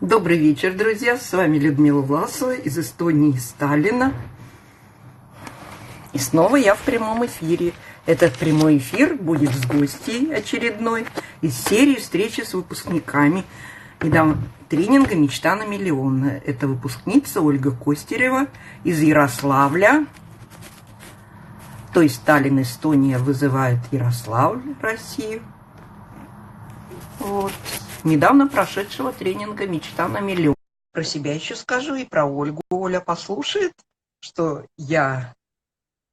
Добрый вечер, друзья! С вами Людмила Власова из Эстонии, Сталина. И снова я в прямом эфире. Этот прямой эфир будет с гостьей очередной из серии встречи с выпускниками тренинга «Мечта на миллион». Это выпускница Ольга Костерева из Ярославля. То есть Сталин, Эстония вызывает Ярославль, Россию. Вот. Недавно прошедшего тренинга «Мечта на миллион». Про себя еще скажу и про Ольгу. Оля послушает, что я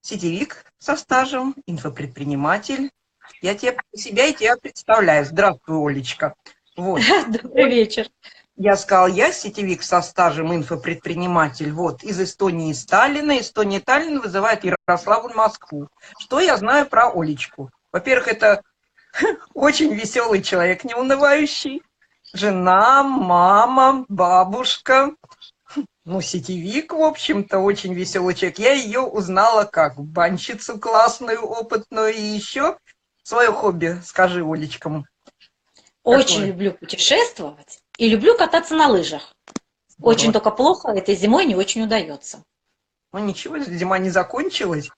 сетевик со стажем, инфопредприниматель. Я тебе про себя и тебя представляю. Здравствуй, Олечка. Вот. Добрый вечер. Я сказала, я сетевик со стажем, инфопредприниматель. Вот, из Эстонии Сталина. Эстония Таллин вызывает Ярославль, Москву. Что я знаю про Олечку? Во-первых, это очень веселый человек, неунывающий. Жена, мама, бабушка. Ну, сетевик, в общем-то, очень веселый человек. Я ее узнала как банщицу классную, опытную. И еще свое хобби, скажи, Олечка. Очень люблю путешествовать и люблю кататься на лыжах. Очень Вот. только плохо, этой зимой не очень удается. Ну, ничего, зима не закончилась.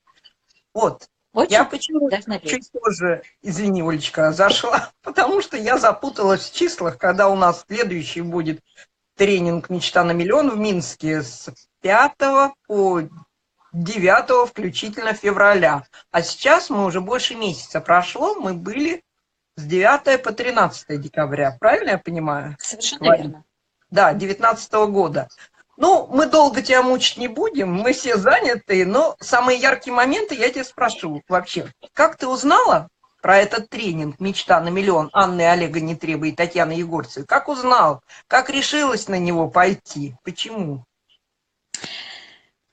Вот. Очень Я почему даже надеюсь. чуть позже, извини, Олечка, зашла, потому что я запуталась в числах, когда у нас следующий будет тренинг «Мечта на миллион» в Минске с 5 по 9 включительно февраля. А сейчас мы уже больше месяца прошло, мы были с 9 по 13 декабря. Правильно я понимаю? Совершенно верно. Да, 19 года. Ну, мы долго тебя мучить не будем, мы все заняты, но самые яркие моменты я тебя спрошу вообще. Как ты узнала про этот тренинг «Мечта на миллион» Анны и Олега Нетреба и Татьяны Егорцевой? Как узнал? Как решилась на него пойти? Почему?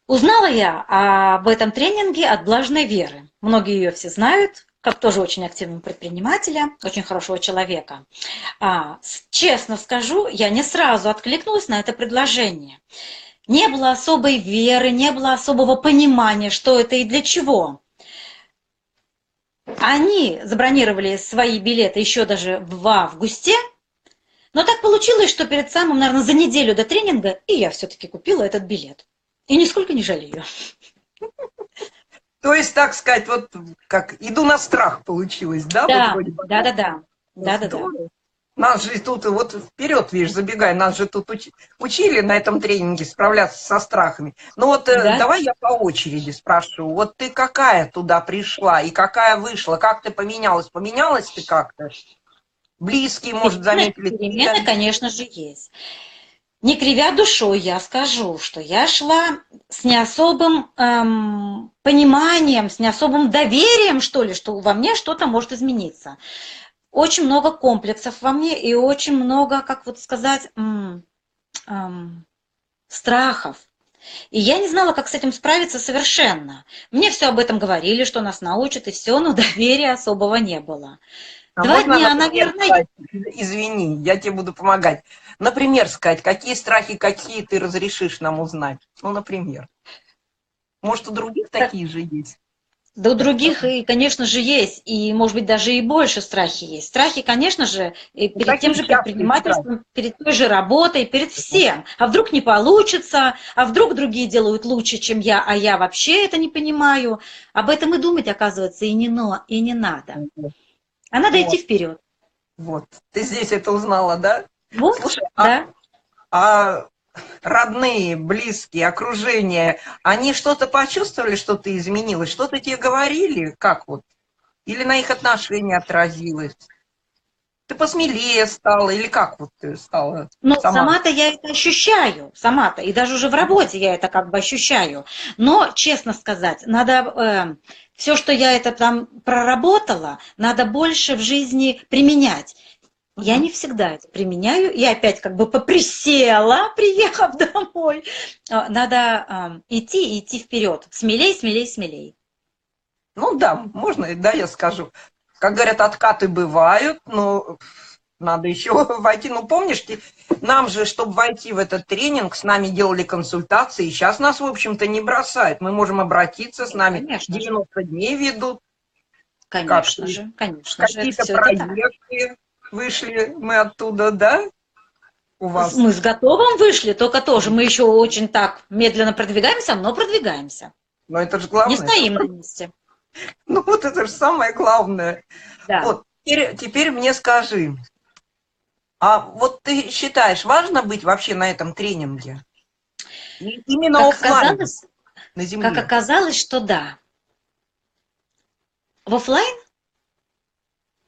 Узнала я об этом тренинге от Блажной Веры. Многие ее все знают, как тоже очень активного предпринимателя, очень хорошего человека. Честно скажу, я не сразу откликнулась на это предложение. Не было особой веры, не было особого понимания, что это и для чего. Они забронировали свои билеты еще даже в августе, но так получилось, что перед самым, наверное, за неделю до тренинга и я все-таки купила этот билет. И нисколько не жалею. То есть, так сказать, вот как иду на страх получилось, да? Да, Вот вроде бы. да. Нас же тут, вот вперед, видишь, забегай, нас же тут учили на этом тренинге справляться со страхами. Ну вот Да. давай я по очереди спрошу. Вот ты какая туда пришла и какая вышла? Как ты поменялась? Поменялась ты как-то? Близкие, может, заметили? Перемены, конечно же, есть. Не кривя душой, я скажу, что я шла с не особым пониманием, с не особым доверием, что ли, что во мне что-то может измениться. Очень много комплексов во мне и очень много, как вот сказать, страхов. И я не знала, как с этим справиться совершенно. Мне все об этом говорили, что нас научат, и все, но доверия особого не было. А 2 можно, дня, например, наверное. сказать, извини, я тебе буду помогать. Например, сказать, какие страхи, какие ты разрешишь нам узнать? Ну, например. Может, у других такие же есть? Да у других, и, конечно же, есть, и, может быть, даже и больше страхи есть. Страхи, конечно же, и перед тем Какие же частые страхи? предпринимательством, перед той же работой, перед всем. А вдруг не получится, а вдруг другие делают лучше, чем я, а я вообще это не понимаю. Об этом и думать, оказывается, и не надо. А надо идти вперед. Вот, ты здесь это узнала, да? Вот, Слушай, да. а родные, близкие, окружение, они что-то почувствовали, что ты изменилась? Что-то тебе говорили? Как вот? Или на их отношения отразилось? Ты посмелее стала? Или как вот ты стала Но сама? сама-то я это ощущаю, сама-то, и даже уже в работе я это как бы ощущаю. Но, честно сказать, надо все, что я это там проработала, надо больше в жизни применять. Я не всегда это применяю, и опять как бы поприсела, приехав домой. Надо идти вперед, смелей. Ну да, можно, да, я скажу. Как говорят, откаты бывают, но надо еще войти. Ну, помнишь, нам же, чтобы войти в этот тренинг, с нами делали консультации. И сейчас нас, в общем-то, не бросают. Мы можем обратиться, с нами Конечно 90 дней ведут. конечно же, это Какие-то все это так. проекты вышли мы оттуда, да? у вас? Мы с готовым вышли, только тоже мы еще очень так медленно продвигаемся, но продвигаемся. Но это же Не главное. стоим на месте. Ну вот это же самое главное. Да. Вот, теперь мне скажи, а вот ты считаешь, важно быть вообще на этом тренинге? Именно Как оффлайн, оказалось, на как земле? оказалось, что да. В оффлайн?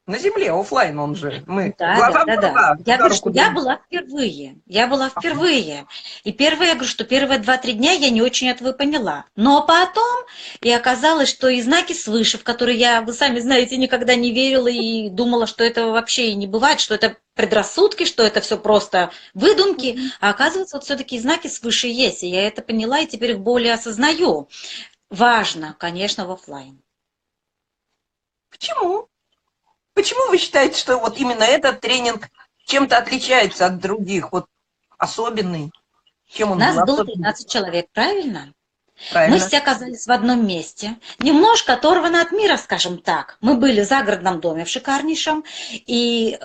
На земле, оффлайн он же. Мы Да, да, глаза в да, да. глаза, Я за говорю, что руку я друг. была впервые. Я была Ага. впервые. И первое, я говорю, что первые 2-3 дня я не очень этого поняла. Но потом и оказалось, что и знаки свыше, в которые я, вы сами знаете, никогда не верила и думала, что это вообще и не бывает, что это предрассудки, что это все просто выдумки. А оказывается, вот все-таки знаки свыше есть. И я это поняла, и теперь их более осознаю. Важно, конечно, в оффлайн. Почему? Почему вы считаете, что вот именно этот тренинг чем-то отличается от других? Вот особенный? Чем он был Нас было особенный? 13 человек, правильно? Мы Правильно? все оказались в одном месте, немножко оторваны от мира, скажем так. Мы были в загородном доме в шикарнейшем, и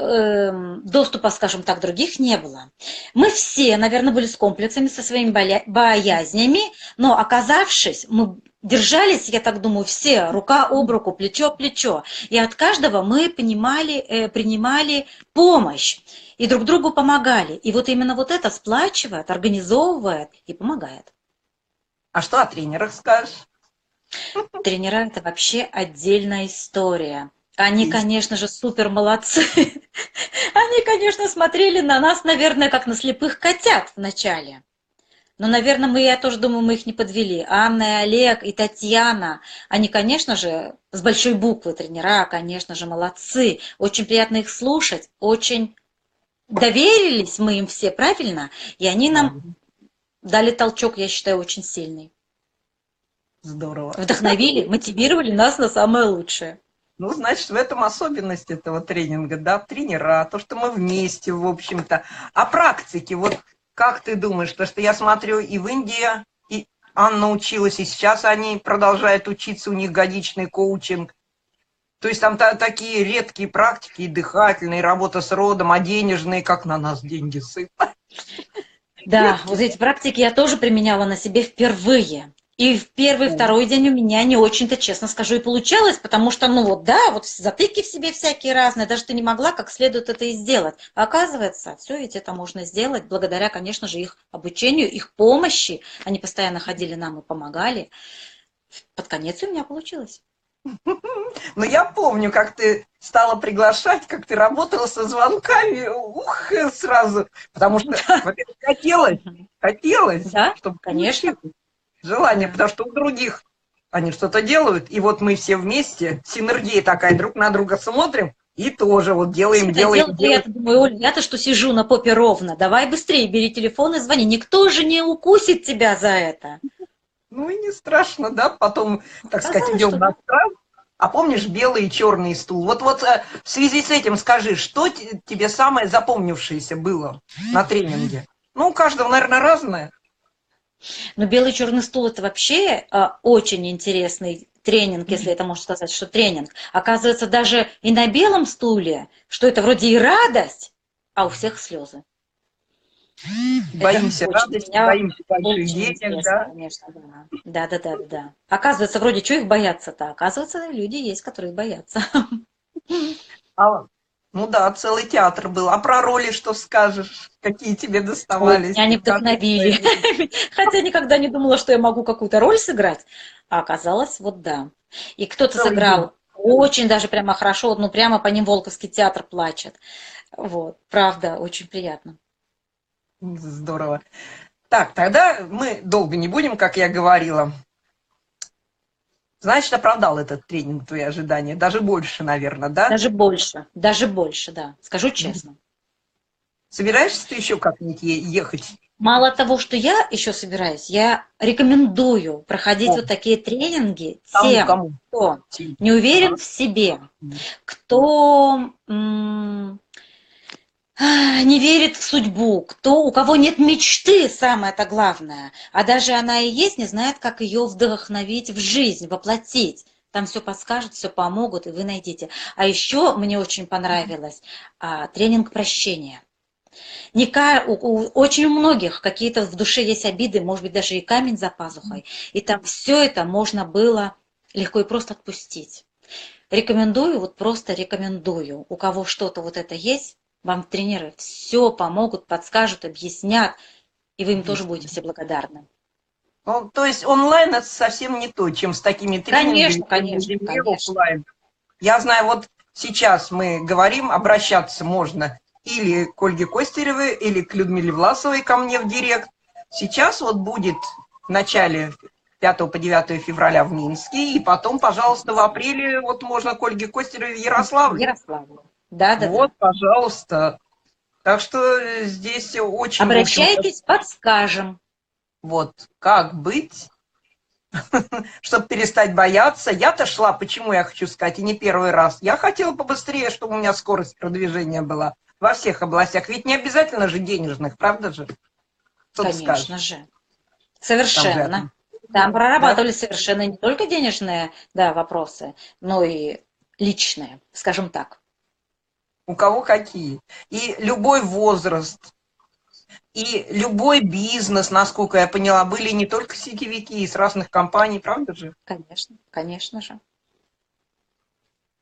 доступа, скажем так, других не было. Мы все, наверное, были с комплексами, со своими боязнями, но оказавшись, мы держались, я так думаю, все рука об руку, плечо об плечо, и от каждого мы принимали помощь. И друг другу помогали. И вот именно вот это сплачивает, организовывает и помогает. А что о тренерах скажешь? Тренера – это вообще отдельная история. Они, Есть. конечно же, супер молодцы. Они, конечно, смотрели на нас, наверное, как на слепых котят вначале. Но, наверное, я тоже думаю, мы их не подвели. Анна, и Олег, и Татьяна, они, конечно же, с большой буквы тренера, конечно же, молодцы. Очень приятно их слушать, очень доверились мы им все, правильно? И они нам Правильно. дали толчок, я считаю, очень сильный. Здорово. Вдохновили, мотивировали нас на самое лучшее. Ну, значит, в этом особенность этого тренинга, да, тренера, то, что мы вместе, в общем-то. А практики, вот как ты думаешь, то, что я смотрю и в Индии, и Анна училась, и сейчас они продолжают учиться, у них годичный коучинг. То есть там такие редкие практики, и дыхательные, и работа с родом, а денежные, как на нас деньги сыпят. Да, вот эти практики я тоже применяла на себе впервые. И в первый, второй день у меня не очень-то, честно скажу, и получалось, потому что, ну вот, да, вот затыки в себе всякие разные, даже ты не могла как следует это и сделать. А оказывается, все ведь это можно сделать благодаря, конечно же, их обучению, их помощи. Они постоянно ходили нам и помогали. Под конец у меня получилось. Но я помню, как ты стала приглашать, как ты работала со звонками, ух, сразу. Потому что, во-первых, хотелось, Да, чтобы конечно. получилось. Желание, Да. потому что у других они что-то делают, и вот мы все вместе, синергия такая, друг на друга смотрим, и тоже вот делаем, Это делаем, дело, делаем. я думаю, Оль, я-то что сижу на попе ровно, давай быстрее, бери телефон и звони. Никто же не укусит тебя за это. Ну и не страшно, да, потом, так сказать, Оказалось, идем что на да. страх. А помнишь белый и черный стул? Вот в связи с этим скажи, что тебе самое запомнившееся было на тренинге? Ну, у каждого, наверное, разное. Но белый черный стул это вообще очень интересный тренинг, если это можно сказать, что тренинг. Оказывается, даже и на белом стуле, что это вроде и радость, а у всех слезы. Это Боимся очень для радости, меня боимся больших очень денег, интересно, да? конечно, да. Да, да, да, да. Оказывается, вроде что их бояться-то? Оказывается, люди есть, которые боятся. А, ну да, целый театр был. А про роли что скажешь? Какие тебе Ой, доставались? меня они Расскажи вдохновили. свои. Хотя никогда не думала, что я могу какую-то роль сыграть. А оказалось, вот да. И кто-то Целый день. сыграл очень даже прямо хорошо, ну прямо по ним Волковский театр плачет. Вот, правда, очень приятно. Здорово. Так, тогда мы долго не будем, как я говорила. Значит, оправдал этот тренинг твои ожидания. Даже больше, наверное, да? Даже больше, да, скажу честно. Собираешься ты еще как-нибудь ехать? Мало того, что я еще собираюсь, я рекомендую проходить О, вот такие тренинги кому, тем, кому? кто не уверен в себе, кто не верит в судьбу, у кого нет мечты, самое-то главное, а даже она и есть, не знает, как ее вдохновить в жизнь, воплотить. Там все подскажут, все помогут, и вы найдете. А еще мне очень понравилось тренинг прощения. Очень у многих какие-то в душе есть обиды, может быть, даже и камень за пазухой. И там все это можно было легко и просто отпустить. Рекомендую, вот просто рекомендую. У кого что-то вот это есть, вам тренеры все помогут, подскажут, объяснят, и вы им тоже будете все благодарны. Ну, то есть онлайн это совсем не то, чем с такими тренингами, Конечно, конечно, земле, конечно. офлайн. Я знаю, вот сейчас мы говорим, обращаться можно или к Ольге Костеревой, или к Людмиле Власовой ко мне в директ. Сейчас вот будет в начале 5 по 9 февраля в Минске, и потом, пожалуйста, в апреле вот можно к Ольге Костеревой в Ярославле. Ярославле. Да, да, Вот, да. пожалуйста. Так что здесь очень, в общем-то, Обращайтесь, подскажем. вот как быть, чтобы перестать бояться. Я-то шла, почему я хочу сказать, и не первый раз. Я хотела побыстрее, чтобы у меня скорость продвижения была во всех областях. Ведь не обязательно же денежных, правда же? Что ты скажешь? Конечно же. Там же, Совершенно. Там да? прорабатывали совершенно не только денежные, да, вопросы, но и личные, скажем так. У кого какие. И любой возраст, и любой бизнес, насколько я поняла, были не только сетевики из разных компаний, правда же? Конечно, конечно же.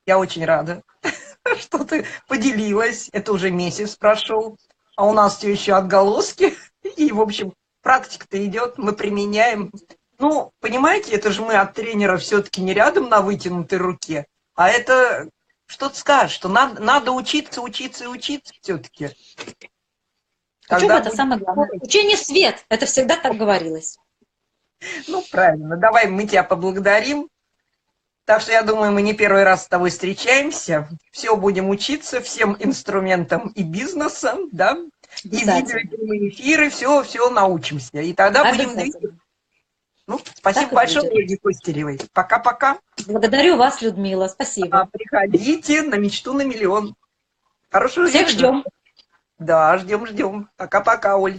Я очень рада, что ты поделилась. Это уже месяц прошел, а у нас все еще отголоски. И, в общем, практика-то идет, мы применяем. Ну, понимаете, это же мы от тренера все-таки не рядом на вытянутой руке, а это что ты скажешь, что надо учиться, учиться и учиться все-таки. Учеба – Когда это будет самое главное. скорость, Учение – свет. Это всегда так говорилось. ну, правильно, давай мы тебя поблагодарим. Так что я думаю, мы не первый раз с тобой встречаемся. Все будем учиться всем инструментам и бизнеса, да, и видео, и Обязательно. прямые эфиры, все научимся. И тогда будем двигаться. Обязательно. Ну, спасибо Так и большое, будет. Ольге Костеревой. Пока-пока. Благодарю вас, Людмила. Спасибо. Приходите на мечту на миллион. Хорошего Всех вечера. ждем. Да, ждем. Пока-пока, Оль.